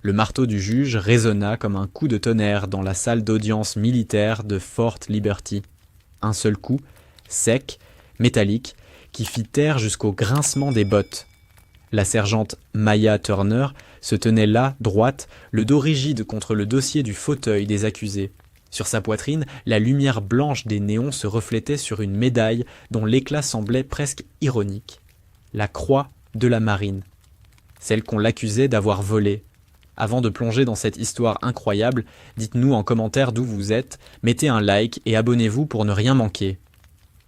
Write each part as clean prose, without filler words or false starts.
Le marteau du juge résonna comme un coup de tonnerre dans la salle d'audience militaire de Fort Liberty. Un seul coup, sec, métallique, qui fit taire jusqu'au grincement des bottes. La sergente Maya Turner se tenait là, droite, le dos rigide contre le dossier du fauteuil des accusés. Sur sa poitrine, la lumière blanche des néons se reflétait sur une médaille dont l'éclat semblait presque ironique. La croix de la marine. Celle qu'on l'accusait d'avoir volée. Avant de plonger dans cette histoire incroyable, dites-nous en commentaire d'où vous êtes, mettez un like et abonnez-vous pour ne rien manquer.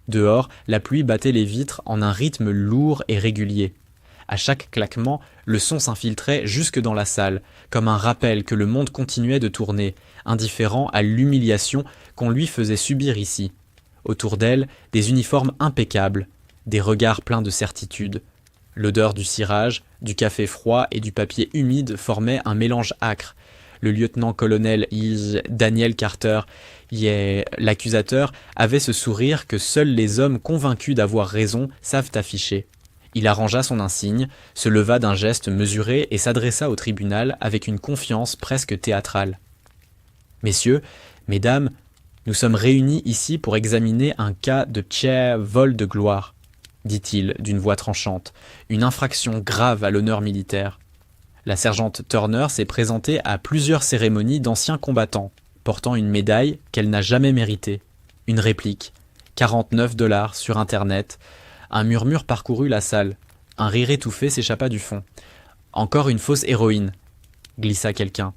Dehors, la pluie battait les vitres en un rythme lourd et régulier. À chaque claquement, le son s'infiltrait jusque dans la salle, comme un rappel que le monde continuait de tourner, indifférent à l'humiliation qu'on lui faisait subir ici. Autour d'elle, des uniformes impeccables, des regards pleins de certitude. L'odeur du cirage, du café froid et du papier humide formait un mélange âcre. Le lieutenant-colonel Daniel Carter, l'accusateur, avait ce sourire que seuls les hommes convaincus d'avoir raison savent afficher. Il arrangea son insigne, se leva d'un geste mesuré et s'adressa au tribunal avec une confiance presque théâtrale. « Messieurs, mesdames, nous sommes réunis ici pour examiner un cas de vol de gloire, dit-il d'une voix tranchante, une infraction grave à l'honneur militaire. La sergente Turner s'est présentée à plusieurs cérémonies d'anciens combattants, portant une médaille qu'elle n'a jamais méritée. Une réplique, 49 $ sur Internet. Un murmure parcourut la salle. Un rire étouffé s'échappa du fond. Encore une fausse héroïne, glissa quelqu'un.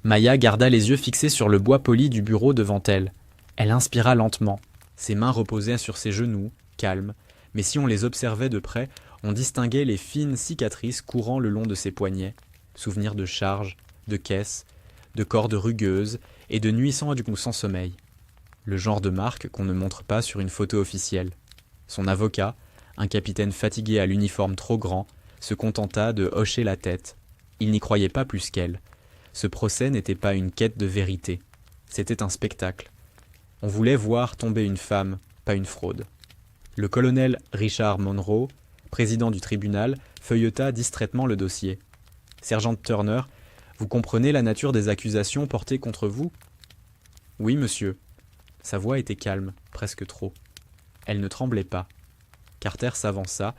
Maya garda les yeux fixés sur le bois poli du bureau devant elle. Elle inspira lentement. Ses mains reposaient sur ses genoux, calmes, mais si on les observait de près, on distinguait les fines cicatrices courant le long de ses poignets. Souvenirs de charges, de caisses, de cordes rugueuses et de nuits sans sommeil. Le genre de marque qu'on ne montre pas sur une photo officielle. Son avocat, un capitaine fatigué à l'uniforme trop grand, se contenta de hocher la tête. Il n'y croyait pas plus qu'elle. Ce procès n'était pas une quête de vérité. C'était un spectacle. On voulait voir tomber une femme, pas une fraude. Le colonel Richard Monroe, président du tribunal, feuilleta distraitement le dossier. « Sergente Turner, vous comprenez la nature des accusations portées contre vous ?»« Oui, monsieur. » Sa voix était calme, presque trop. Elle ne tremblait pas. Carter s'avança,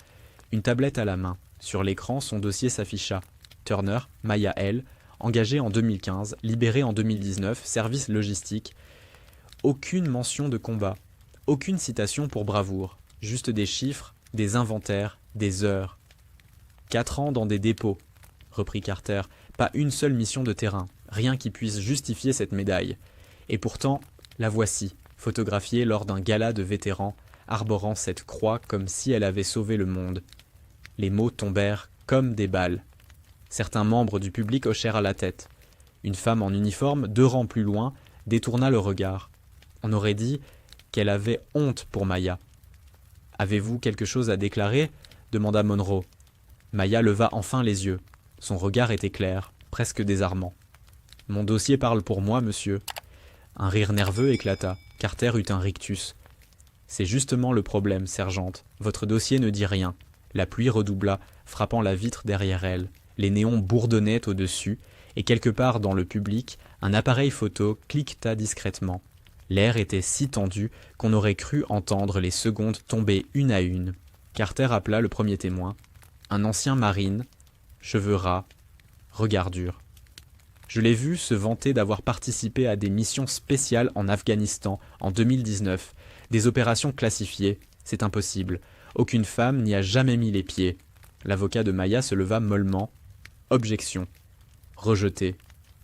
une tablette à la main. Sur l'écran, son dossier s'afficha. Turner, Maya L., engagée en 2015, libérée en 2019, service logistique. Aucune mention de combat, aucune citation pour bravoure, juste des chiffres, des inventaires, des heures. 4 ans dans des dépôts, reprit Carter, pas une seule mission de terrain, rien qui puisse justifier cette médaille. Et pourtant, la voici, photographiée lors d'un gala de vétérans, arborant cette croix comme si elle avait sauvé le monde. Les mots tombèrent comme des balles. Certains membres du public hochèrent la tête. Une femme en uniforme, 2 rangs plus loin, détourna le regard. On aurait dit qu'elle avait honte pour Maya. « Avez-vous quelque chose à déclarer ?» demanda Monroe. Maya leva enfin les yeux. Son regard était clair, presque désarmant. « Mon dossier parle pour moi, monsieur. » Un rire nerveux éclata. Carter eut un rictus. « C'est justement le problème, sergente. Votre dossier ne dit rien. » La pluie redoubla, frappant la vitre derrière elle. Les néons bourdonnaient au-dessus, et quelque part dans le public, un appareil photo cliqueta discrètement. L'air était si tendu qu'on aurait cru entendre les secondes tomber une à une. Carter appela le premier témoin. Un ancien marine, cheveux ras, regard dur. Je l'ai vu se vanter d'avoir participé à des missions spéciales en Afghanistan en 2019, des opérations classifiées. C'est impossible. Aucune femme n'y a jamais mis les pieds. L'avocat de Maya se leva mollement. Objection. Rejeté,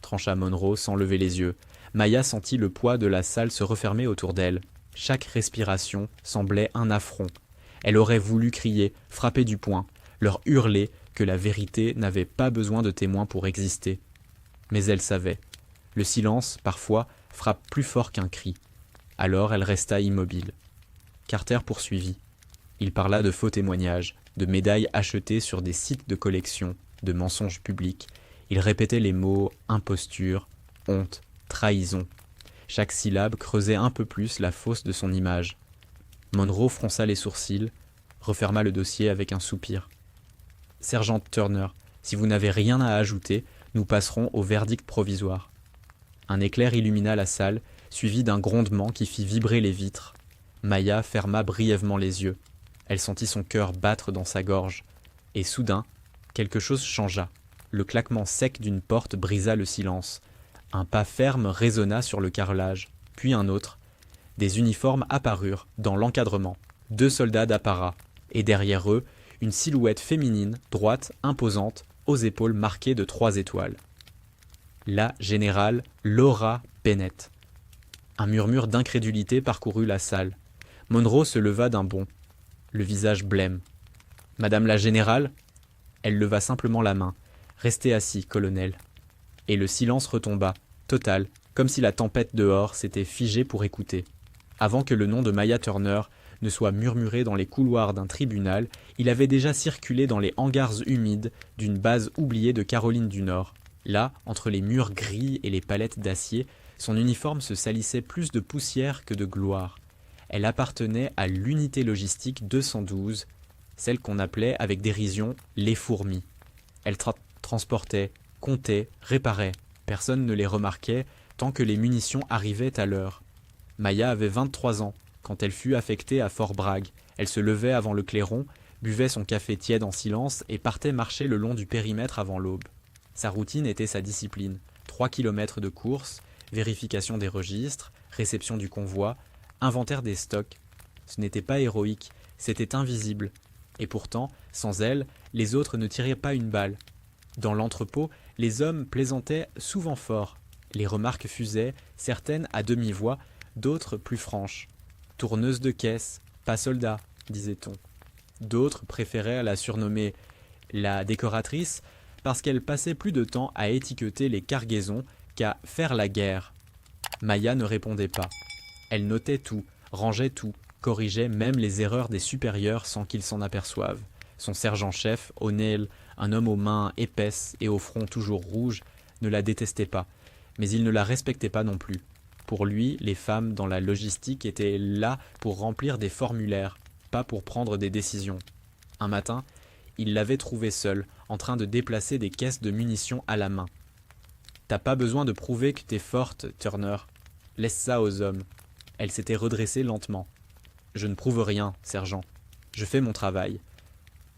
trancha Monroe sans lever les yeux. Maya sentit le poids de la salle se refermer autour d'elle. Chaque respiration semblait un affront. Elle aurait voulu crier, frapper du poing, leur hurler que la vérité n'avait pas besoin de témoins pour exister. Mais elle savait. Le silence, parfois, frappe plus fort qu'un cri. Alors elle resta immobile. Carter poursuivit. Il parla de faux témoignages, de médailles achetées sur des sites de collection, de mensonges publics. Il répétait les mots imposture, honte, trahison. Chaque syllabe creusait un peu plus la fosse de son image. Monroe fronça les sourcils, referma le dossier avec un soupir. « Sergente Turner, si vous n'avez rien à ajouter, Nous passerons au verdict provisoire. Un éclair illumina la salle, suivi d'un grondement qui fit vibrer les vitres. Maya ferma brièvement les yeux. Elle sentit son cœur battre dans sa gorge. Et soudain, quelque chose changea. Le claquement sec d'une porte brisa le silence. Un pas ferme résonna sur le carrelage, puis un autre. Des uniformes apparurent dans l'encadrement. 2 soldats d'apparat. Et derrière eux, une silhouette féminine, droite, imposante, aux épaules marquées de 3 étoiles. La générale Laura Bennett. Un murmure d'incrédulité parcourut la salle. Monroe se leva d'un bond, le visage blême. « Madame la générale ?» Elle leva simplement la main. « Restez assis, colonel. » Et le silence retomba, total, comme si la tempête dehors s'était figée pour écouter. Avant que le nom de Maya Turner ne soit murmuré dans les couloirs d'un tribunal, il avait déjà circulé dans les hangars humides d'une base oubliée de Caroline du Nord. Là, entre les murs gris et les palettes d'acier, son uniforme se salissait plus de poussière que de gloire. Elle appartenait à l'unité logistique 212, celle qu'on appelait avec dérision les fourmis. Elle transportait, comptait, réparait. Personne ne les remarquait tant que les munitions arrivaient à l'heure. Maya avait 23 ans quand elle fut affectée à Fort Bragg. Elle se levait avant le clairon, buvait son café tiède en silence et partait marcher le long du périmètre avant l'aube. Sa routine était sa discipline. 3 kilomètres de course, vérification des registres, réception du convoi, inventaire des stocks. Ce n'était pas héroïque, c'était invisible. Et pourtant, sans elle, les autres ne tiraient pas une balle. Dans l'entrepôt, les hommes plaisantaient souvent fort. Les remarques fusaient, certaines à demi-voix, d'autres plus franches. « Tourneuse de caisse, pas soldat », disait-on. D'autres préféraient la surnommer « la décoratrice » parce qu'elle passait plus de temps à étiqueter les cargaisons qu'à faire la guerre. Maya ne répondait pas. Elle notait tout, rangeait tout, corrigeait même les erreurs des supérieurs sans qu'ils s'en aperçoivent. Son sergent-chef, O'Neill, un homme aux mains épaisses et au front toujours rouge, ne la détestait pas, mais il ne la respectait pas non plus. Pour lui, les femmes dans la logistique étaient là pour remplir des formulaires, pas pour prendre des décisions. Un matin, il l'avait trouvée seule, en train de déplacer des caisses de munitions à la main. « T'as pas besoin de prouver que t'es forte, Turner. Laisse ça aux hommes. » Elle s'était redressée lentement. « Je ne prouve rien, sergent. Je fais mon travail. »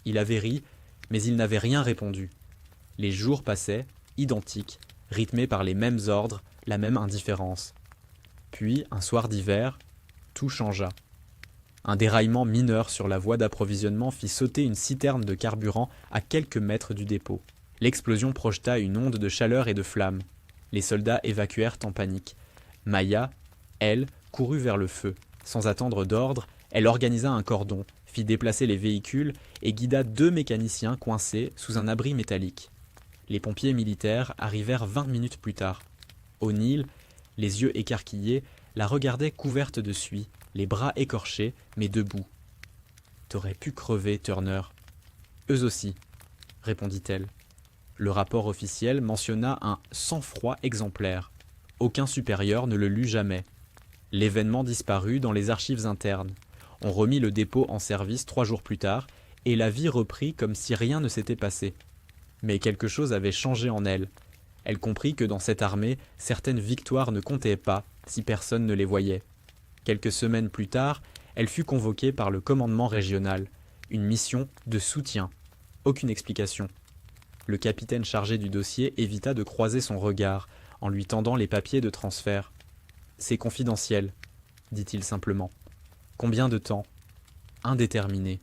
Il avait ri, mais il n'avait rien répondu. Les jours passaient, identiques, rythmés par les mêmes ordres, la même indifférence. Puis, un soir d'hiver, tout changea. Un déraillement mineur sur la voie d'approvisionnement fit sauter une citerne de carburant à quelques mètres du dépôt. L'explosion projeta une onde de chaleur et de flammes. Les soldats évacuèrent en panique. Maya, elle, courut vers le feu. Sans attendre d'ordre, elle organisa un cordon, fit déplacer les véhicules et guida 2 mécaniciens coincés sous un abri métallique. Les pompiers militaires arrivèrent 20 minutes plus tard. O'Neill, les yeux écarquillés, la regardait couverte de suie, les bras écorchés, mais debout. « T'aurais pu crever, Turner. »« Eux aussi, » répondit-elle. Le rapport officiel mentionna un sang-froid exemplaire. Aucun supérieur ne le lut jamais. L'événement disparut dans les archives internes. On remit le dépôt en service 3 jours plus tard, et la vie reprit comme si rien ne s'était passé. Mais quelque chose avait changé en elle. Elle comprit que dans cette armée, certaines victoires ne comptaient pas si personne ne les voyait. Quelques semaines plus tard, elle fut convoquée par le commandement régional. Une mission de soutien. Aucune explication. Le capitaine chargé du dossier évita de croiser son regard en lui tendant les papiers de transfert. « C'est confidentiel, » dit-il simplement. « Combien de temps ?»« Indéterminé. »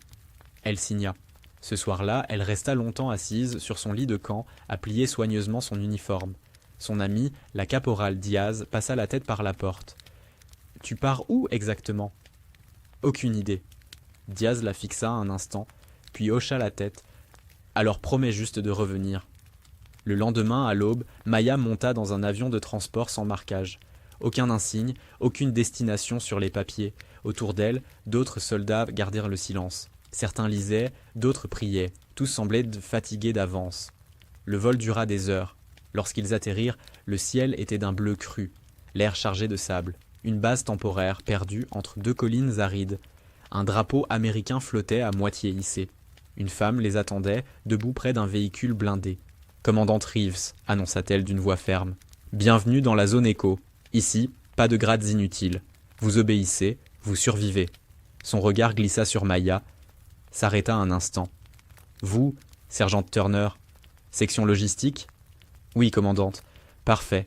Elle signa. Ce soir-là, elle resta longtemps assise sur son lit de camp à plier soigneusement son uniforme. Son amie, la caporale Diaz, passa la tête par la porte. « Tu pars où exactement ?»« Aucune idée. » Diaz la fixa un instant, puis hocha la tête. « Alors promets juste de revenir. » Le lendemain, à l'aube, Maya monta dans un avion de transport sans marquage. Aucun insigne, aucune destination sur les papiers. Autour d'elle, d'autres soldats gardèrent le silence. Certains lisaient, d'autres priaient. Tous semblaient fatigués d'avance. Le vol dura des heures. Lorsqu'ils atterrirent, le ciel était d'un bleu cru, l'air chargé de sable. Une base temporaire perdue entre 2 collines arides. Un drapeau américain flottait à moitié hissé. Une femme les attendait, debout près d'un véhicule blindé. Commandante Reeves, annonça-t-elle d'une voix ferme. Bienvenue dans la zone écho. Ici, pas de grades inutiles. Vous obéissez, vous survivez. Son regard glissa sur Maya, s'arrêta un instant. Vous, sergente Turner, section logistique? Oui, commandante. Parfait.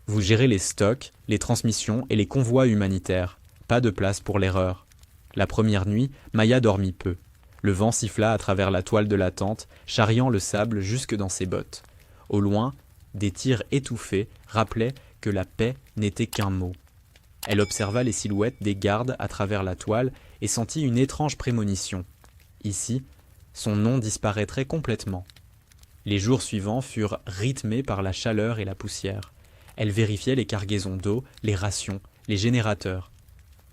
Vous gérez les stocks, les transmissions et les convois humanitaires. Pas de place pour l'erreur. La première nuit, Maya dormit peu. Le vent siffla à travers la toile de la tente, charriant le sable jusque dans ses bottes. Au loin, des tirs étouffés rappelaient que la paix n'était qu'un mot. Elle observa les silhouettes des gardes à travers la toile et sentit une étrange prémonition. Ici, son nom disparaîtrait complètement. Les jours suivants furent rythmés par la chaleur et la poussière. Elle vérifiait les cargaisons d'eau, les rations, les générateurs.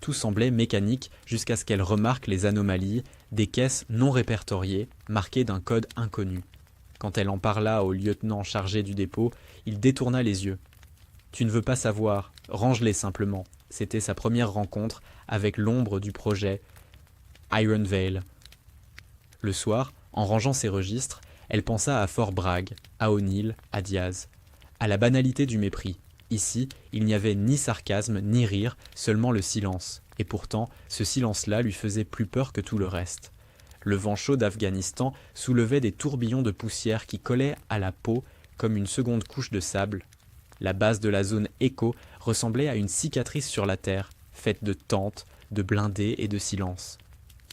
Tout semblait mécanique jusqu'à ce qu'elle remarque les anomalies, des caisses non répertoriées, marquées d'un code inconnu. Quand elle en parla au lieutenant chargé du dépôt, il détourna les yeux. « Tu ne veux pas savoir, range-les simplement. » C'était sa première rencontre avec l'ombre du projet Iron Veil. Le soir, en rangeant ses registres, elle pensa à Fort Bragg, à O'Neill, à Diaz, à la banalité du mépris. Ici, il n'y avait ni sarcasme, ni rire, seulement le silence. Et pourtant, ce silence-là lui faisait plus peur que tout le reste. Le vent chaud d'Afghanistan soulevait des tourbillons de poussière qui collaient à la peau comme une seconde couche de sable. La base de la zone écho ressemblait à une cicatrice sur la terre, faite de tentes, de blindés et de silence.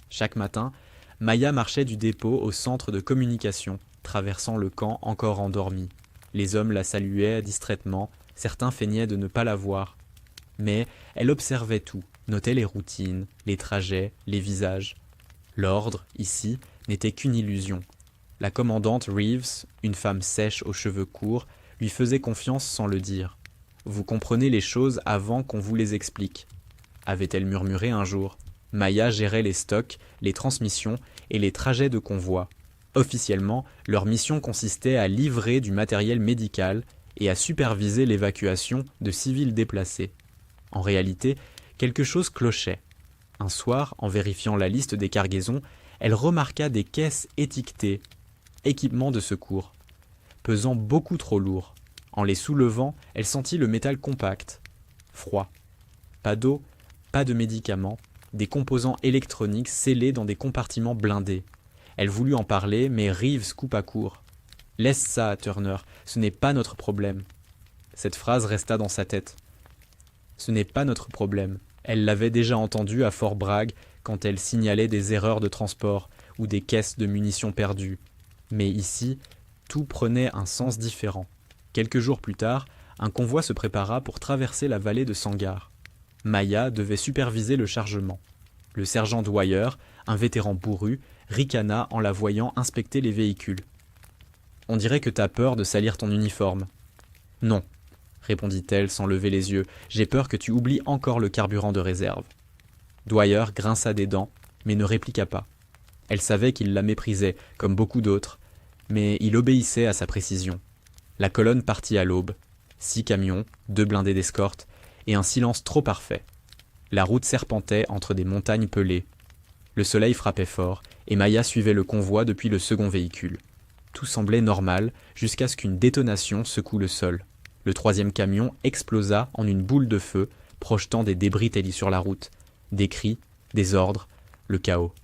Chaque matin, Maya marchait du dépôt au centre de communication, traversant le camp encore endormi. Les hommes la saluaient distraitement, certains feignaient de ne pas la voir. Mais elle observait tout, notait les routines, les trajets, les visages. L'ordre, ici, n'était qu'une illusion. La commandante Reeves, une femme sèche aux cheveux courts, lui faisait confiance sans le dire. « Vous comprenez les choses avant qu'on vous les explique », avait-elle murmuré un jour. Maya gérait les stocks, les transmissions et les trajets de convoi. Officiellement, leur mission consistait à livrer du matériel médical et à superviser l'évacuation de civils déplacés. En réalité, quelque chose clochait. Un soir, en vérifiant la liste des cargaisons, elle remarqua des caisses étiquetées « Équipement de secours », pesant beaucoup trop lourd. En les soulevant, elle sentit le métal compact, froid. Pas d'eau, pas de médicaments, des composants électroniques scellés dans des compartiments blindés. Elle voulut en parler, mais Reeves coupa court. « Laisse ça, Turner, ce n'est pas notre problème. » Cette phrase resta dans sa tête. Ce n'est pas notre problème. Elle l'avait déjà entendu à Fort Bragg quand elle signalait des erreurs de transport ou des caisses de munitions perdues. Mais ici, tout prenait un sens différent. Quelques jours plus tard, un convoi se prépara pour traverser la vallée de Sangar. Maya devait superviser le chargement. Le sergent Dwyer, un vétéran bourru, ricana en la voyant inspecter les véhicules. « On dirait que t'as peur de salir ton uniforme. »« Non, » répondit-elle sans lever les yeux, « j'ai peur que tu oublies encore le carburant de réserve. » Dwyer grinça des dents, mais ne répliqua pas. Elle savait qu'il la méprisait, comme beaucoup d'autres, mais il obéissait à sa précision. La colonne partit à l'aube. 6 camions, 2 blindés d'escorte, et un silence trop parfait. La route serpentait entre des montagnes pelées. Le soleil frappait fort, et Maya suivait le convoi depuis le second véhicule. Tout semblait normal, jusqu'à ce qu'une détonation secoue le sol. Le 3e camion explosa en une boule de feu, projetant des débris taillis sur la route. Des cris, des ordres, le chaos.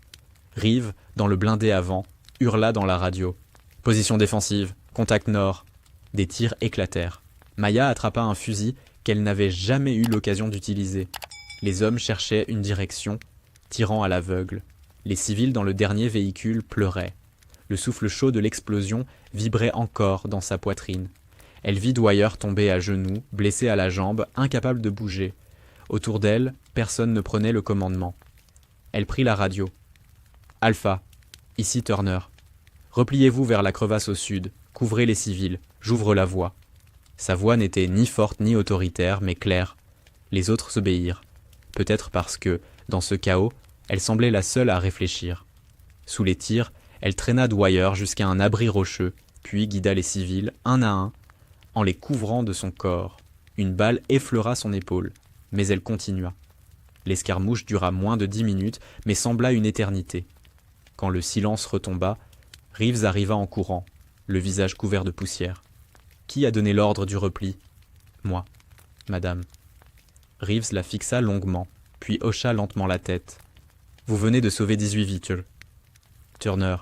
Reeves, dans le blindé avant, hurla dans la radio. « Position défensive, contact nord !» Des tirs éclatèrent. Maya attrapa un fusil qu'elle n'avait jamais eu l'occasion d'utiliser. Les hommes cherchaient une direction, tirant à l'aveugle. Les civils dans le dernier véhicule pleuraient. Le souffle chaud de l'explosion vibrait encore dans sa poitrine. Elle vit Dwyer tomber à genoux, blessé à la jambe, incapable de bouger. Autour d'elle, personne ne prenait le commandement. Elle prit la radio. « Alpha, ici Turner. Repliez-vous vers la crevasse au sud, couvrez les civils, j'ouvre la voie. » Sa voix n'était ni forte ni autoritaire, mais claire. Les autres s'obéirent. Peut-être parce que, dans ce chaos, elle semblait la seule à réfléchir. Sous les tirs, elle traîna Dwyer jusqu'à un abri rocheux, puis guida les civils, un à un, en les couvrant de son corps. Une balle effleura son épaule, mais elle continua. L'escarmouche dura moins de 10 minutes, mais sembla une éternité. Quand le silence retomba, Reeves arriva en courant. le visage couvert de poussière. Qui a donné l'ordre du repli ? Moi, madame. Reeves la fixa longuement, puis hocha lentement la tête. Vous venez de sauver 18 vies, Turner.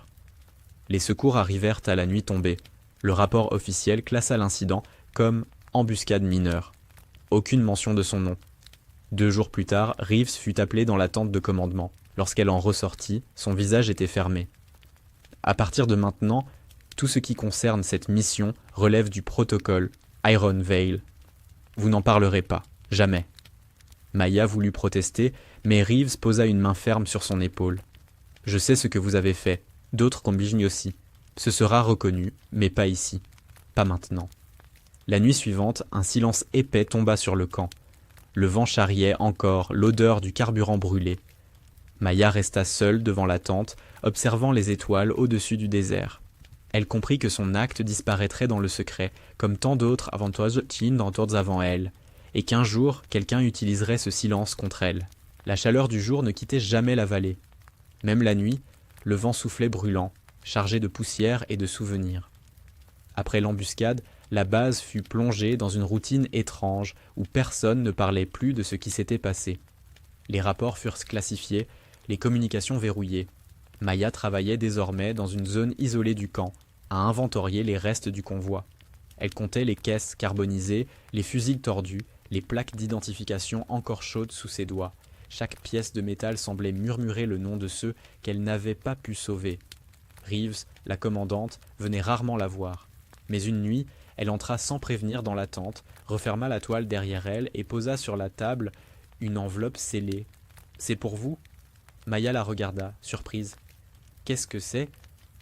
Les secours arrivèrent à la nuit tombée. Le rapport officiel classa l'incident comme embuscade mineure. Aucune mention de son nom. 2 jours plus tard, Reeves fut appelé dans la tente de commandement. Lorsqu'elle en ressortit, son visage était fermé. À partir de maintenant, tout ce qui concerne cette mission relève du protocole Iron Veil. Vous n'en parlerez pas, jamais. Maya voulut protester, mais Reeves posa une main ferme sur son épaule. Je sais ce que vous avez fait, d'autres combinent aussi. Ce sera reconnu, mais pas ici, pas maintenant. La nuit suivante, un silence épais tomba sur le camp. Le vent charriait encore l'odeur du carburant brûlé. Maya resta seule devant la tente, observant les étoiles au-dessus du désert. Elle comprit que son acte disparaîtrait dans le secret, comme tant d'autres avant elle, et qu'un jour, quelqu'un utiliserait ce silence contre elle. La chaleur du jour ne quittait jamais la vallée. Même la nuit, le vent soufflait brûlant, chargé de poussière et de souvenirs. Après l'embuscade, la base fut plongée dans une routine étrange où personne ne parlait plus de ce qui s'était passé. Les rapports furent classifiés, les communications verrouillées. Maya travaillait désormais dans une zone isolée du camp, à inventorier les restes du convoi. Elle comptait les caisses carbonisées, les fusils tordus, les plaques d'identification encore chaudes sous ses doigts. Chaque pièce de métal semblait murmurer le nom de ceux qu'elle n'avait pas pu sauver. Reeves, la commandante, venait rarement la voir. Mais une nuit, elle entra sans prévenir dans la tente, referma la toile derrière elle et posa sur la table une enveloppe scellée. « C'est pour vous ?» Maya la regarda, surprise. « Qu'est-ce que c'est ?»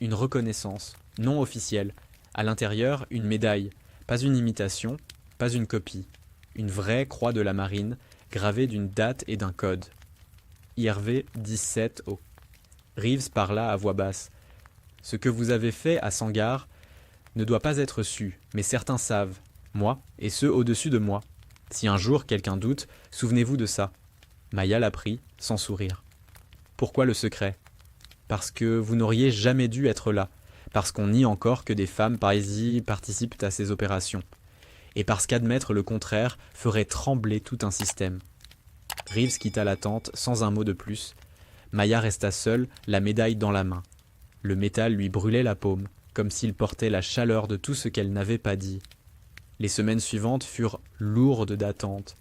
Une reconnaissance, non officielle. À l'intérieur, une médaille. Pas une imitation, pas une copie. Une vraie croix de la marine, gravée d'une date et d'un code. IRV 17O. Reeves parla à voix basse. « Ce que vous avez fait à Sangar ne doit pas être su, mais certains savent, moi et ceux au-dessus de moi. Si un jour quelqu'un doute, souvenez-vous de ça. » Maya la prit, sans sourire. « Pourquoi le secret ? Parce que vous n'auriez jamais dû être là, parce qu'on nie encore que des femmes participent à ces opérations, et parce qu'admettre le contraire ferait trembler tout un système. » Reeves quitta la tente sans un mot de plus. Maya resta seule, la médaille dans la main. Le métal lui brûlait la paume, comme s'il portait la chaleur de tout ce qu'elle n'avait pas dit. Les semaines suivantes furent lourdes d'attente.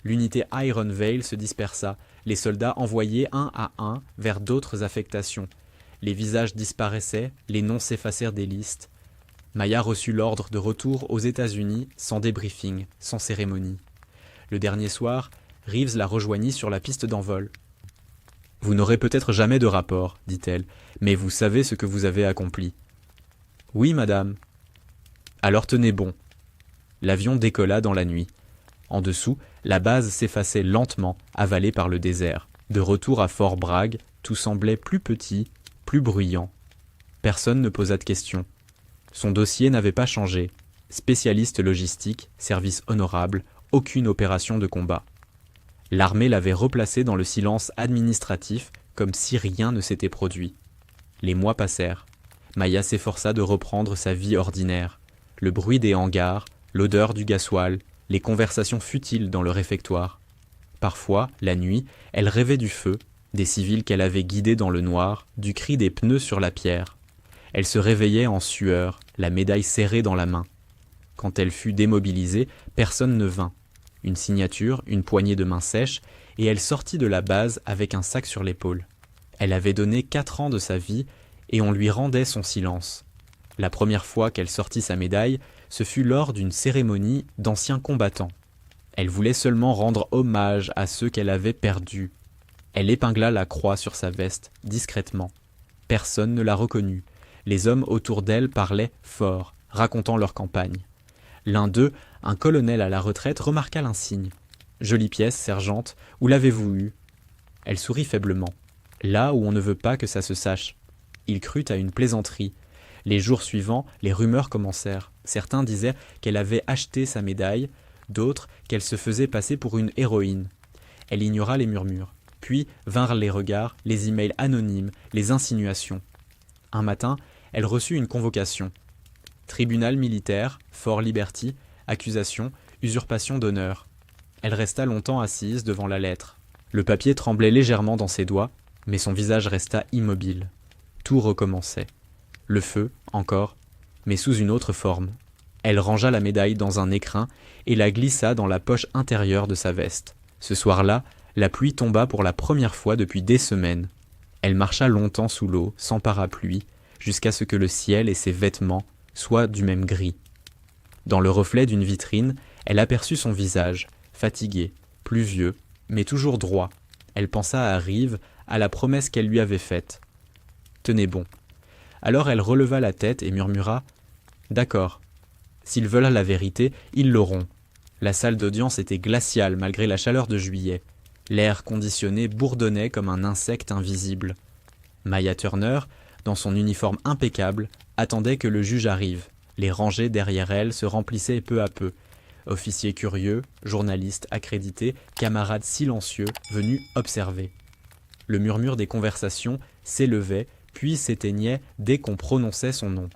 L'unité Iron Veil se dispersa, les soldats envoyés un à un vers d'autres affectations. Les visages disparaissaient, les noms s'effacèrent des listes. Maya reçut l'ordre de retour aux États-Unis sans débriefing, sans cérémonie. Le dernier soir, Reeves la rejoignit sur la piste d'envol. « Vous n'aurez peut-être jamais de rapport, dit-elle, mais vous savez ce que vous avez accompli. »« Oui, madame. »« Alors tenez bon. » L'avion décolla dans la nuit. En dessous, la base s'effaçait lentement, avalée par le désert. De retour à Fort Bragg, tout semblait plus petit, plus bruyant. Personne ne posa de questions. Son dossier n'avait pas changé. Spécialiste logistique, service honorable, aucune opération de combat. L'armée l'avait replacé dans le silence administratif, comme si rien ne s'était produit. Les mois passèrent. Maya s'efforça de reprendre sa vie ordinaire. Le bruit des hangars, l'odeur du gasoil, les conversations futiles dans le réfectoire. Parfois, la nuit, elle rêvait du feu, des civils qu'elle avait guidés dans le noir, du cri des pneus sur la pierre. Elle se réveillait en sueur, la médaille serrée dans la main. Quand elle fut démobilisée, personne ne vint. Une signature, une poignée de main sèche, et elle sortit de la base avec un sac sur l'épaule. Elle avait donné 4 ans de sa vie, et on lui rendait son silence. La première fois qu'elle sortit sa médaille, ce fut lors d'une cérémonie d'anciens combattants. Elle voulait seulement rendre hommage à ceux qu'elle avait perdus. Elle épingla la croix sur sa veste, discrètement. Personne ne la reconnut. Les hommes autour d'elle parlaient fort, racontant leur campagne. L'un d'eux, un colonel à la retraite, remarqua l'insigne. « Jolie pièce, sergente, où l'avez-vous eue » Elle sourit faiblement. « Là où on ne veut pas que ça se sache. » Il crut à une plaisanterie. Les jours suivants, les rumeurs commencèrent. Certains disaient qu'elle avait acheté sa médaille, d'autres qu'elle se faisait passer pour une héroïne. Elle ignora les murmures. Puis vinrent les regards, les emails anonymes, les insinuations. Un matin, elle reçut une convocation. Tribunal militaire, Fort Liberty, accusation, usurpation d'honneur. Elle resta longtemps assise devant la lettre. Le papier tremblait légèrement dans ses doigts, mais son visage resta immobile. Tout recommençait. Le feu, encore, mais sous une autre forme. Elle rangea la médaille dans un écrin et la glissa dans la poche intérieure de sa veste. Ce soir-là, la pluie tomba pour la première fois depuis des semaines. Elle marcha longtemps sous l'eau, sans parapluie, jusqu'à ce que le ciel et ses vêtements soient du même gris. Dans le reflet d'une vitrine, elle aperçut son visage, fatigué, pluvieux, mais toujours droit. Elle pensa à Rive, à la promesse qu'elle lui avait faite. Tenez bon. Alors elle releva la tête et murmura « D'accord. S'ils veulent la vérité, ils l'auront. » La salle d'audience était glaciale malgré la chaleur de juillet. L'air conditionné bourdonnait comme un insecte invisible. Maya Turner, dans son uniforme impeccable, attendait que le juge arrive. Les rangées derrière elle se remplissaient peu à peu. Officiers curieux, journalistes accrédités, camarades silencieux venus observer. Le murmure des conversations s'élevait, puis s'éteignait dès qu'on prononçait son nom.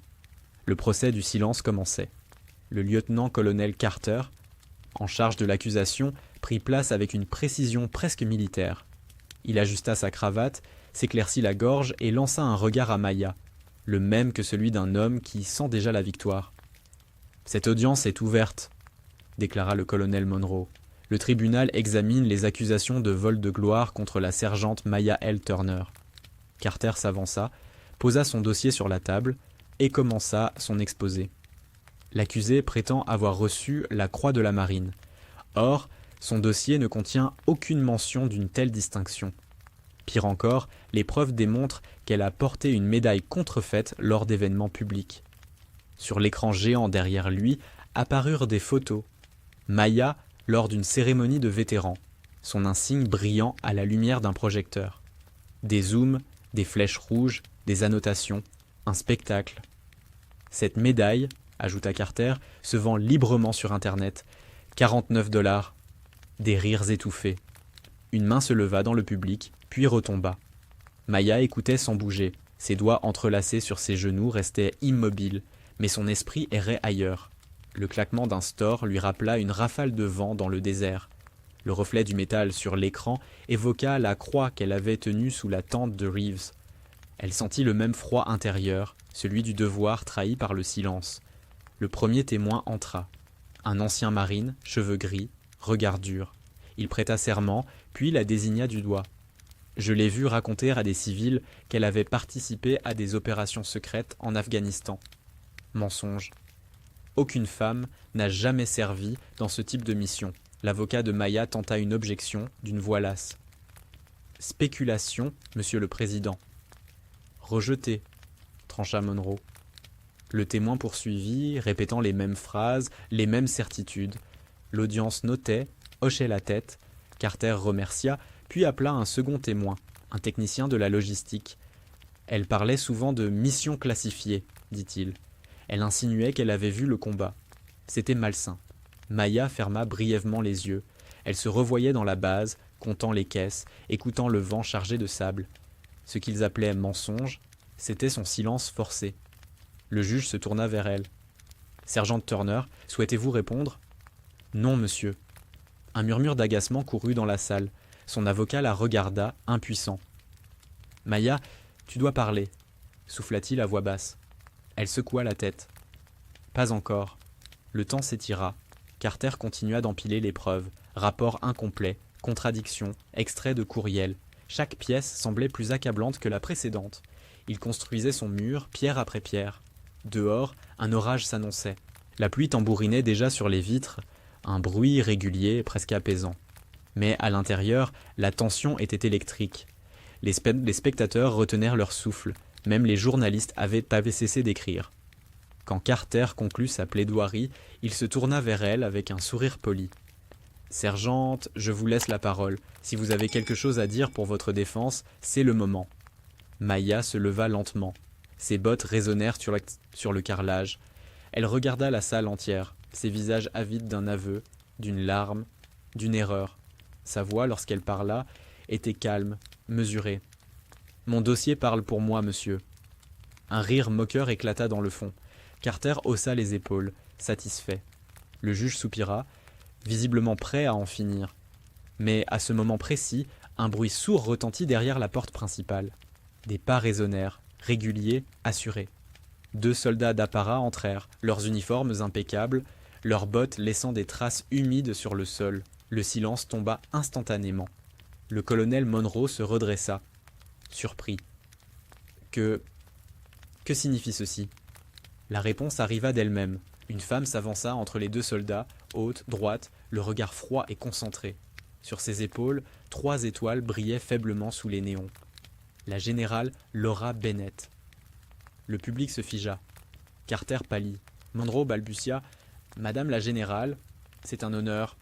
Le procès du silence commençait. Le lieutenant-colonel Carter, en charge de l'accusation, prit place avec une précision presque militaire. Il ajusta sa cravate, s'éclaircit la gorge et lança un regard à Maya, le même que celui d'un homme qui sent déjà la victoire. « Cette audience est ouverte », déclara le colonel Monroe. « Le tribunal examine les accusations de vol de gloire contre la sergente Maya L. Turner. » Carter s'avança, posa son dossier sur la table et commença son exposé. L'accusé prétend avoir reçu la Croix de la Marine. Or, son dossier ne contient aucune mention d'une telle distinction. Pire encore, les preuves démontrent qu'elle a porté une médaille contrefaite lors d'événements publics. Sur l'écran géant derrière lui apparurent des photos. Maya lors d'une cérémonie de vétérans, son insigne brillant à la lumière d'un projecteur. Des zooms, des flèches rouges, des annotations, un spectacle. Cette médaille, ajouta Carter, se vend librement sur Internet. 49 $. Des rires étouffés. Une main se leva dans le public, puis retomba. Maya écoutait sans bouger. Ses doigts entrelacés sur ses genoux restaient immobiles, mais son esprit errait ailleurs. Le claquement d'un store lui rappela une rafale de vent dans le désert. Le reflet du métal sur l'écran évoqua la croix qu'elle avait tenue sous la tente de Reeves. Elle sentit le même froid intérieur, celui du devoir trahi par le silence. Le premier témoin entra. Un ancien marine, cheveux gris, regard dur. Il prêta serment, puis la désigna du doigt. Je l'ai vue raconter à des civils qu'elle avait participé à des opérations secrètes en Afghanistan. Mensonge. Aucune femme n'a jamais servi dans ce type de mission. L'avocat de Maya tenta une objection d'une voix lasse. Spéculation, monsieur le président. Rejeté, trancha Monroe. Le témoin poursuivit, répétant les mêmes phrases, les mêmes certitudes. L'audience notait, hochait la tête. Carter remercia, puis appela un second témoin, un technicien de la logistique. Elle parlait souvent de mission classifiée, dit-il. Elle insinuait qu'elle avait vu le combat. C'était malsain. Maya ferma brièvement les yeux. Elle se revoyait dans la base, comptant les caisses, écoutant le vent chargé de sable. Ce qu'ils appelaient mensonge, c'était son silence forcé. Le juge se tourna vers elle. « Sergente Turner, souhaitez-vous répondre ?»« Non, monsieur. » Un murmure d'agacement courut dans la salle. Son avocat la regarda, impuissant. « Maya, tu dois parler, » souffla-t-il à voix basse. Elle secoua la tête. « Pas encore. » Le temps s'étira. Carter continua d'empiler les preuves. Rapports incomplets, contradictions, extraits de courriels. Chaque pièce semblait plus accablante que la précédente. Il construisait son mur, pierre après pierre. Dehors, un orage s'annonçait. La pluie tambourinait déjà sur les vitres, un bruit régulier, presque apaisant. Mais à l'intérieur, la tension était électrique. Les spectateurs retenèrent leur souffle. Même les journalistes avaient cessé d'écrire. Quand Carter conclut sa plaidoirie, il se tourna vers elle avec un sourire poli. « Sergente, je vous laisse la parole. Si vous avez quelque chose à dire pour votre défense, c'est le moment. » Maya se leva lentement. Ses bottes résonnèrent sur le carrelage. Elle regarda la salle entière, ses visages avides d'un aveu, d'une larme, d'une erreur. Sa voix, lorsqu'elle parla, était calme, mesurée. « Mon dossier parle pour moi, monsieur. » Un rire moqueur éclata dans le fond. Carter haussa les épaules, satisfait. Le juge soupira, visiblement prêt à en finir. Mais à ce moment précis, un bruit sourd retentit derrière la porte principale. Des pas résonnèrent, réguliers, assurés. 2 soldats d'apparat entrèrent, leurs uniformes impeccables, leurs bottes laissant des traces humides sur le sol. Le silence tomba instantanément. Le colonel Monroe se redressa, surpris. Que signifie ceci ? La réponse arriva d'elle-même. Une femme s'avança entre les 2 soldats, haute, droite, le regard froid et concentré. Sur ses épaules, 3 étoiles brillaient faiblement sous les néons. La générale Laura Bennett. Le public se figea. Carter pâlit. Monroe balbutia « Madame la générale, c'est un honneur. »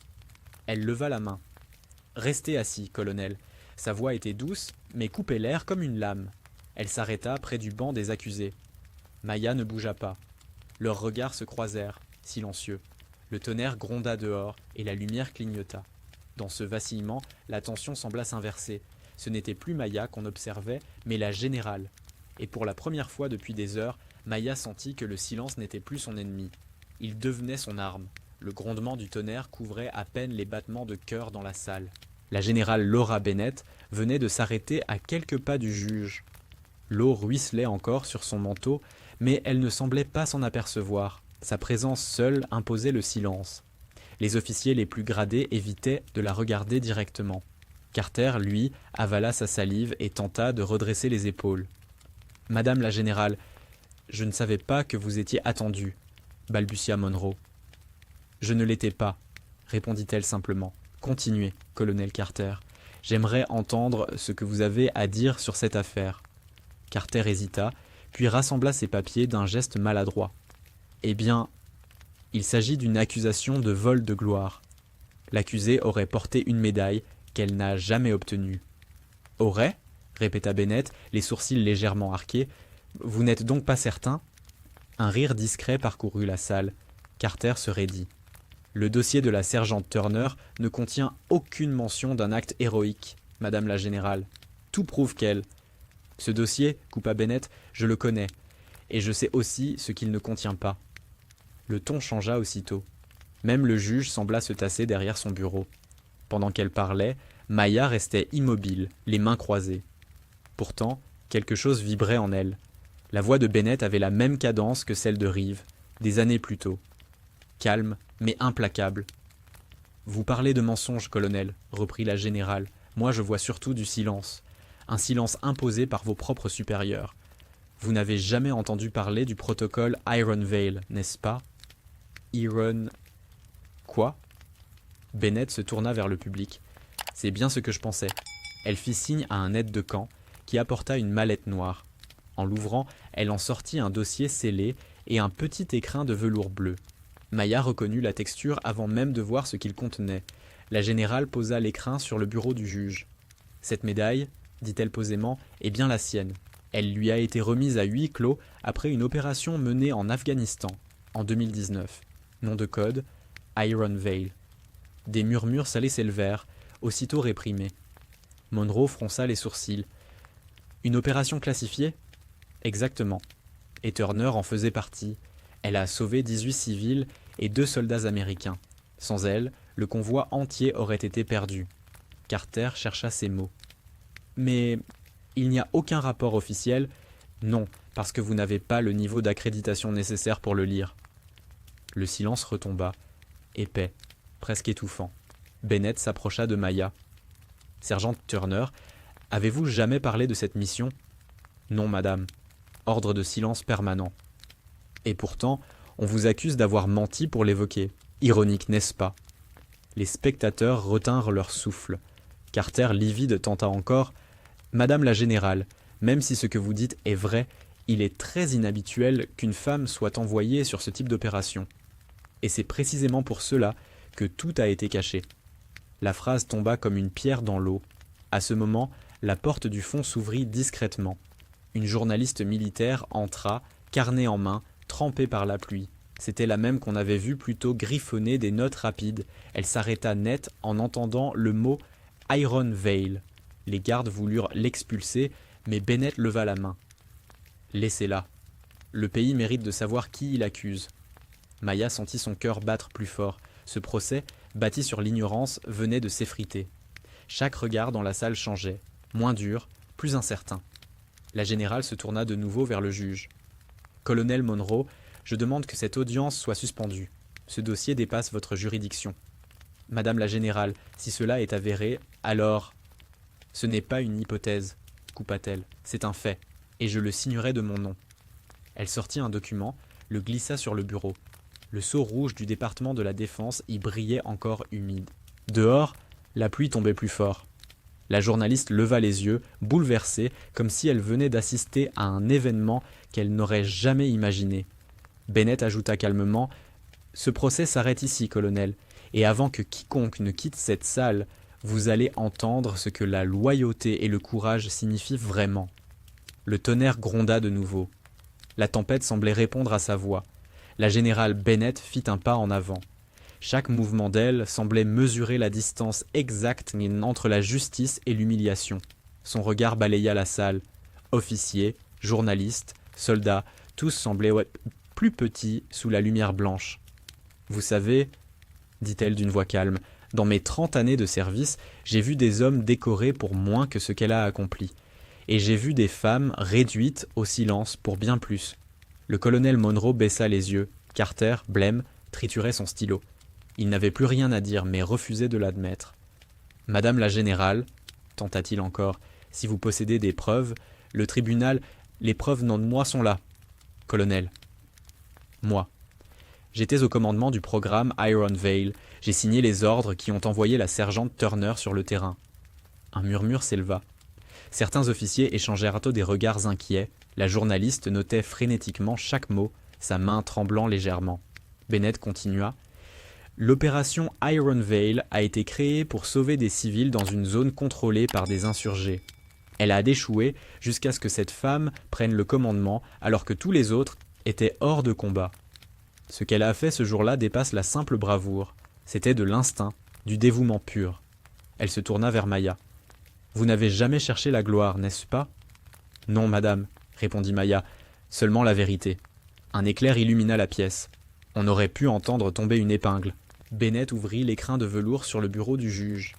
Elle leva la main. « Restez assis, colonel. » Sa voix était douce, mais coupait l'air comme une lame. Elle s'arrêta près du banc des accusés. Maya ne bougea pas. Leurs regards se croisèrent, silencieux. Le tonnerre gronda dehors et la lumière clignota. Dans ce vacillement, l'attention sembla s'inverser. Ce n'était plus Maya qu'on observait, mais la générale. Et pour la première fois depuis des heures, Maya sentit que le silence n'était plus son ennemi. Il devenait son arme. Le grondement du tonnerre couvrait à peine les battements de cœur dans la salle. La générale Laura Bennett venait de s'arrêter à quelques pas du juge. L'eau ruisselait encore sur son manteau, mais elle ne semblait pas s'en apercevoir. Sa présence seule imposait le silence. Les officiers les plus gradés évitaient de la regarder directement. Carter, lui, avala sa salive et tenta de redresser les épaules. « Madame la générale, je ne savais pas que vous étiez attendue, » balbutia Monroe. « Je ne l'étais pas, » répondit-elle simplement. « Continuez, colonel Carter. J'aimerais entendre ce que vous avez à dire sur cette affaire. » Carter hésita, puis rassembla ses papiers d'un geste maladroit. « Eh bien, il s'agit d'une accusation de vol de gloire. L'accusée aurait porté une médaille qu'elle n'a jamais obtenue. »« Aurait » répéta Bennett, les sourcils légèrement arqués. « Vous n'êtes donc pas certain ?» Un rire discret parcourut la salle. Carter se raidit. « Le dossier de la sergente Turner ne contient aucune mention d'un acte héroïque, madame la générale. Tout prouve qu'elle... » « Ce dossier, coupa Bennett, je le connais, et je sais aussi ce qu'il ne contient pas. » Le ton changea aussitôt. Même le juge sembla se tasser derrière son bureau. Pendant qu'elle parlait, Maya restait immobile, les mains croisées. Pourtant, quelque chose vibrait en elle. La voix de Bennett avait la même cadence que celle de Reeve, des années plus tôt. Calme, mais implacable. « Vous parlez de mensonges, colonel, » reprit la générale. « Moi, je vois surtout du silence. Un silence imposé par vos propres supérieurs. Vous n'avez jamais entendu parler du protocole Iron Veil, n'est-ce pas ? Iron... Quoi ? Bennett se tourna vers le public. C'est bien ce que je pensais. Elle fit signe à un aide de camp, qui apporta une mallette noire. En l'ouvrant, elle en sortit un dossier scellé et un petit écrin de velours bleu. Maya reconnut la texture avant même de voir ce qu'il contenait. La générale posa l'écrin sur le bureau du juge. Cette médaille, dit-elle posément, est bien la sienne. Elle lui a été remise à huis clos après une opération menée en Afghanistan, en 2019. Nom de code, Iron Veil. Des murmures salés s'élevèrent, aussitôt réprimés. Monroe fronça les sourcils. Une opération classifiée ? Exactement. Et Turner en faisait partie. Elle a sauvé 18 civils et 2 soldats américains. Sans elle, le convoi entier aurait été perdu. Carter chercha ses mots. Mais il n'y a aucun rapport officiel ? Non, parce que vous n'avez pas le niveau d'accréditation nécessaire pour le lire. Le silence retomba, épais, presque étouffant. Bennett s'approcha de Maya. « Sergent Turner, avez-vous jamais parlé de cette mission ? » ?»« Non, madame. Ordre de silence permanent. »« Et pourtant, on vous accuse d'avoir menti pour l'évoquer. Ironique, n'est-ce pas ?» Les spectateurs retinrent leur souffle. Carter, livide, tenta encore. « Madame la générale, même si ce que vous dites est vrai, il est très inhabituel qu'une femme soit envoyée sur ce type d'opération. Et c'est précisément pour cela que tout a été caché. » La phrase tomba comme une pierre dans l'eau. À ce moment, la porte du fond s'ouvrit discrètement. Une journaliste militaire entra, carnet en main, trempée par la pluie. C'était la même qu'on avait vue plutôt griffonner des notes rapides. Elle s'arrêta net en entendant le mot « Iron Veil ». Les gardes voulurent l'expulser, mais Bennett leva la main. « Laissez-la. » Le pays mérite de savoir qui il accuse. Maya sentit son cœur battre plus fort. Ce procès, bâti sur l'ignorance, venait de s'effriter. Chaque regard dans la salle changeait, moins dur, plus incertain. La générale se tourna de nouveau vers le juge. « Colonel Monroe, je demande que cette audience soit suspendue. Ce dossier dépasse votre juridiction. » « Madame la générale, si cela est avéré, alors… » « Ce n'est pas une hypothèse, » coupa-t-elle, « c'est un fait, et je le signerai de mon nom. » Elle sortit un document, le glissa sur le bureau. Le sceau rouge du département de la Défense y brillait encore humide. Dehors, la pluie tombait plus fort. La journaliste leva les yeux, bouleversée, comme si elle venait d'assister à un événement qu'elle n'aurait jamais imaginé. Bennett ajouta calmement « Ce procès s'arrête ici, colonel, et avant que quiconque ne quitte cette salle, vous allez entendre ce que la loyauté et le courage signifient vraiment. » Le tonnerre gronda de nouveau. La tempête semblait répondre à sa voix. La générale Bennett fit un pas en avant. Chaque mouvement d'elle semblait mesurer la distance exacte entre la justice et l'humiliation. Son regard balaya la salle. Officiers, journalistes, soldats, tous semblaient plus petits sous la lumière blanche. « Vous savez, » dit-elle d'une voix calme, « dans mes 30 années de service, j'ai vu des hommes décorés pour moins que ce qu'elle a accompli. Et j'ai vu des femmes réduites au silence pour bien plus. » Le colonel Monroe baissa les yeux. Carter, blême, triturait son stylo. Il n'avait plus rien à dire, mais refusait de l'admettre. « Madame la générale, » tenta-t-il encore, « si vous possédez des preuves, le tribunal, les preuves non de moi sont là. » « Colonel. »« Moi. J'étais au commandement du programme Iron Veil. J'ai signé les ordres qui ont envoyé la sergente Turner sur le terrain. » Un murmure s'éleva. Certains officiers échangèrent des regards inquiets. La journaliste notait frénétiquement chaque mot, sa main tremblant légèrement. Bennett continua. « L'opération Iron Veil a été créée pour sauver des civils dans une zone contrôlée par des insurgés. Elle a échoué jusqu'à ce que cette femme prenne le commandement alors que tous les autres étaient hors de combat. Ce qu'elle a fait ce jour-là dépasse la simple bravoure. C'était de l'instinct, du dévouement pur. » Elle se tourna vers Maya. « Vous n'avez jamais cherché la gloire, n'est-ce pas ?»« Non, madame, » répondit Maya, « seulement la vérité. » Un éclair illumina la pièce. On aurait pu entendre tomber une épingle. Bennett ouvrit l'écrin de velours sur le bureau du juge.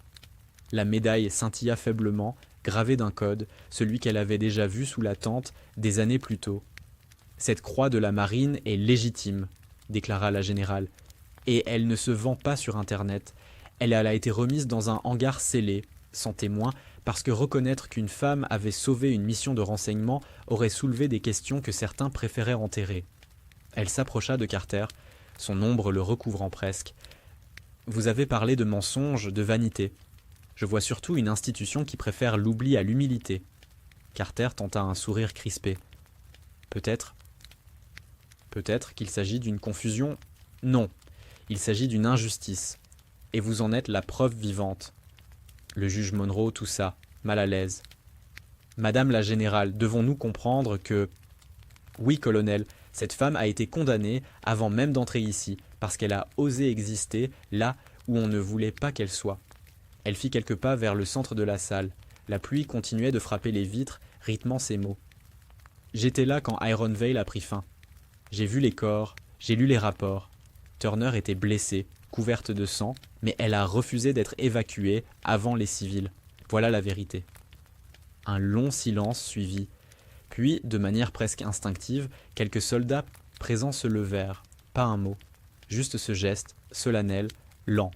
La médaille scintilla faiblement, gravée d'un code, celui qu'elle avait déjà vu sous la tente des années plus tôt. « Cette croix de la marine est légitime, » déclara la générale, « et elle ne se vend pas sur Internet. Elle a été remise dans un hangar scellé, sans témoin, parce que reconnaître qu'une femme avait sauvé une mission de renseignement aurait soulevé des questions que certains préféraient enterrer. » Elle s'approcha de Carter, son ombre le recouvrant presque. « Vous avez parlé de mensonges, de vanité. Je vois surtout une institution qui préfère l'oubli à l'humilité. » Carter tenta un sourire crispé. « Peut-être qu'il s'agit d'une confusion. Non, il s'agit d'une injustice. Et vous en êtes la preuve vivante. » Le juge Monroe toussa, mal à l'aise. « Madame la générale, devons-nous comprendre que… » « Oui, colonel, cette femme a été condamnée avant même d'entrer ici, parce qu'elle a osé exister là où on ne voulait pas qu'elle soit. » Elle fit quelques pas vers le centre de la salle. La pluie continuait de frapper les vitres, rythmant ses mots. « J'étais là quand Iron Veil a pris fin. J'ai vu les corps, j'ai lu les rapports. Turner était blessée, couverte de sang, mais elle a refusé d'être évacuée avant les civils. Voilà la vérité. » Un long silence suivit. Puis, de manière presque instinctive, quelques soldats présents se levèrent. Pas un mot. Juste ce geste, solennel, lent.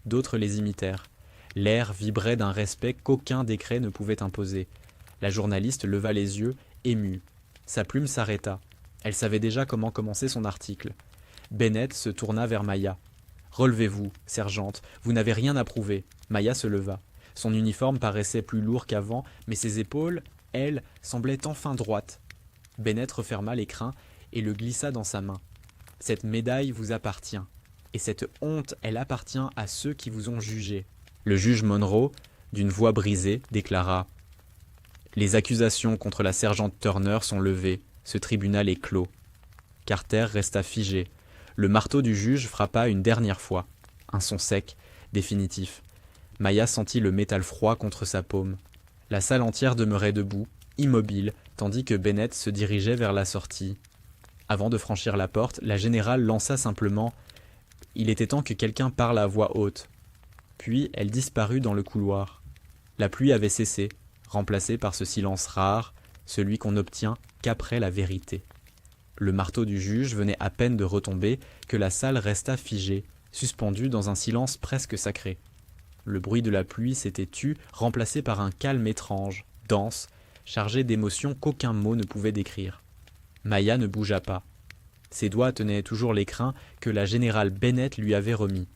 D'autres les imitèrent. L'air vibrait d'un respect qu'aucun décret ne pouvait imposer. La journaliste leva les yeux, émue. Sa plume s'arrêta. Elle savait déjà comment commencer son article. Bennett se tourna vers Maya. « Relevez-vous, sergente, vous n'avez rien à prouver. » Maya se leva. Son uniforme paraissait plus lourd qu'avant, mais ses épaules, elles, semblaient enfin droites. Bennett referma l'écrin et le glissa dans sa main. « Cette médaille vous appartient. Et cette honte, elle appartient à ceux qui vous ont jugé. » Le juge Monroe, d'une voix brisée, déclara « Les accusations contre la sergente Turner sont levées. Ce tribunal est clos. » Carter resta figé. Le marteau du juge frappa une dernière fois. Un son sec, définitif. Maya sentit le métal froid contre sa paume. La salle entière demeurait debout, immobile, tandis que Bennett se dirigeait vers la sortie. Avant de franchir la porte, la générale lança simplement « Il était temps que quelqu'un parle à voix haute ». Puis elle disparut dans le couloir. La pluie avait cessé, remplacée par ce silence rare, celui qu'on n'obtient qu'après la vérité. Le marteau du juge venait à peine de retomber que la salle resta figée, suspendue dans un silence presque sacré. Le bruit de la pluie s'était tu, remplacé par un calme étrange, dense, chargé d'émotions qu'aucun mot ne pouvait décrire. Maya ne bougea pas. Ses doigts tenaient toujours l'écrin que la générale Bennett lui avait remis.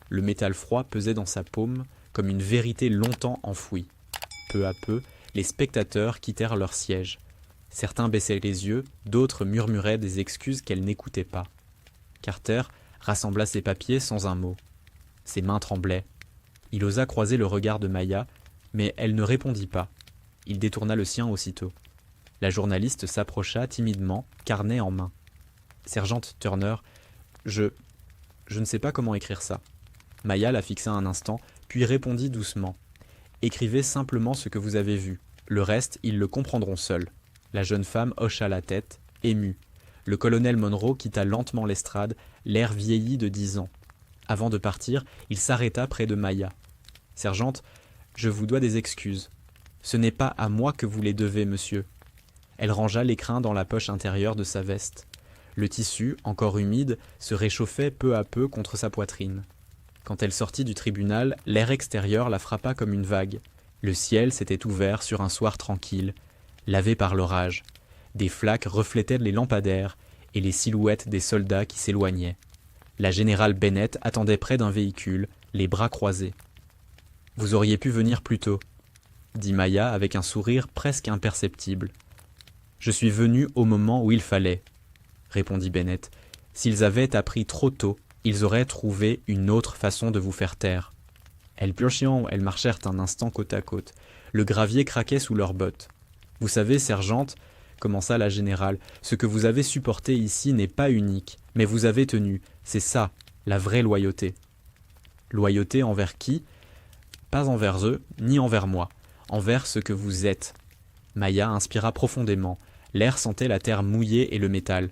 Le métal froid pesait dans sa paume comme une vérité longtemps enfouie. Peu à peu, les spectateurs quittèrent leur siège. Certains baissaient les yeux, d'autres murmuraient des excuses qu'elle n'écoutait pas. Carter rassembla ses papiers sans un mot. Ses mains tremblaient. Il osa croiser le regard de Maya, mais elle ne répondit pas. Il détourna le sien aussitôt. La journaliste s'approcha timidement, carnet en main. « Sergente Turner, je ne sais pas comment écrire ça. » Maya la fixa un instant, puis répondit doucement. « Écrivez simplement ce que vous avez vu. Le reste, ils le comprendront seuls. » La jeune femme hocha la tête, émue. Le colonel Monroe quitta lentement l'estrade, l'air vieilli de 10 ans. Avant de partir, il s'arrêta près de Maya. « Sergente, je vous dois des excuses. Ce n'est pas à moi que vous les devez, monsieur. » Elle rangea l'écrin dans la poche intérieure de sa veste. Le tissu, encore humide, se réchauffait peu à peu contre sa poitrine. Quand elle sortit du tribunal, l'air extérieur la frappa comme une vague. Le ciel s'était ouvert sur un soir tranquille, lavé par l'orage. Des flaques reflétaient les lampadaires et les silhouettes des soldats qui s'éloignaient. La générale Bennett attendait près d'un véhicule, les bras croisés. « Vous auriez pu venir plus tôt, » dit Maya avec un sourire presque imperceptible. « Je suis venu au moment où il fallait, » répondit Bennett. « S'ils avaient appris trop tôt, ils auraient trouvé une autre façon de vous faire taire. » Elles marchèrent un instant côte à côte. Le gravier craquait sous leurs bottes. « Vous savez, sergente, » commença la générale, « ce que vous avez supporté ici n'est pas unique, mais vous avez tenu. C'est ça, la vraie loyauté. » Loyauté envers qui ? Pas envers eux, ni envers moi. Envers ce que vous êtes. Maya inspira profondément. L'air sentait la terre mouillée et le métal.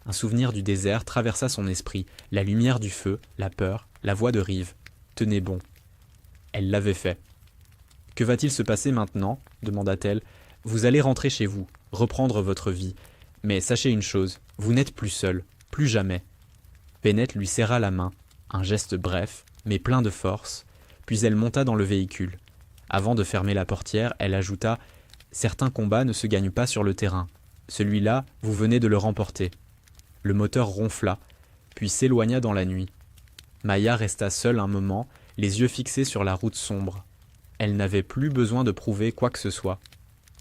Un souvenir du désert traversa son esprit, la lumière du feu, la peur, la voix de Rive. Tenez bon. Elle l'avait fait. « Que va-t-il se passer maintenant ?» demanda-t-elle. « Vous allez rentrer chez vous, reprendre votre vie. Mais sachez une chose, vous n'êtes plus seul, plus jamais. » Bennett lui serra la main, un geste bref, mais plein de force, puis elle monta dans le véhicule. Avant de fermer la portière, elle ajouta « Certains combats ne se gagnent pas sur le terrain. Celui-là, vous venez de le remporter. » Le moteur ronfla, puis s'éloigna dans la nuit. Maya resta seule un moment, les yeux fixés sur la route sombre. Elle n'avait plus besoin de prouver quoi que ce soit.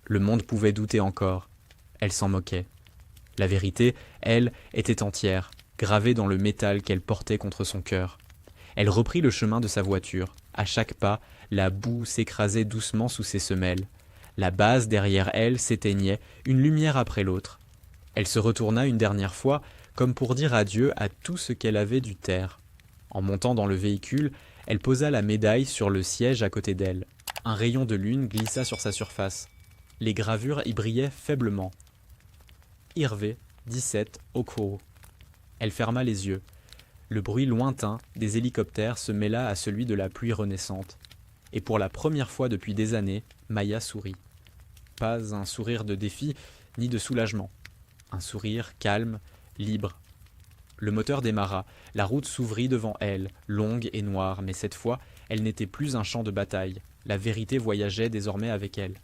Le monde pouvait douter encore. Elle s'en moquait. La vérité, elle, était entière, gravée dans le métal qu'elle portait contre son cœur. Elle reprit le chemin de sa voiture. À chaque pas, la boue s'écrasait doucement sous ses semelles. La base derrière elle s'éteignait, une lumière après l'autre. Elle se retourna une dernière fois, comme pour dire adieu à tout ce qu'elle avait dû taire. En montant dans le véhicule, elle posa la médaille sur le siège à côté d'elle. Un rayon de lune glissa sur sa surface. Les gravures y brillaient faiblement. Irvé, 17, Oakville. Elle ferma les yeux. Le bruit lointain des hélicoptères se mêla à celui de la pluie renaissante. Et pour la première fois depuis des années, Maya sourit. Pas un sourire de défi, ni de soulagement. Un sourire calme, libre. Le moteur démarra, la route s'ouvrit devant elle, longue et noire, mais cette fois, elle n'était plus un champ de bataille. La vérité voyageait désormais avec elle.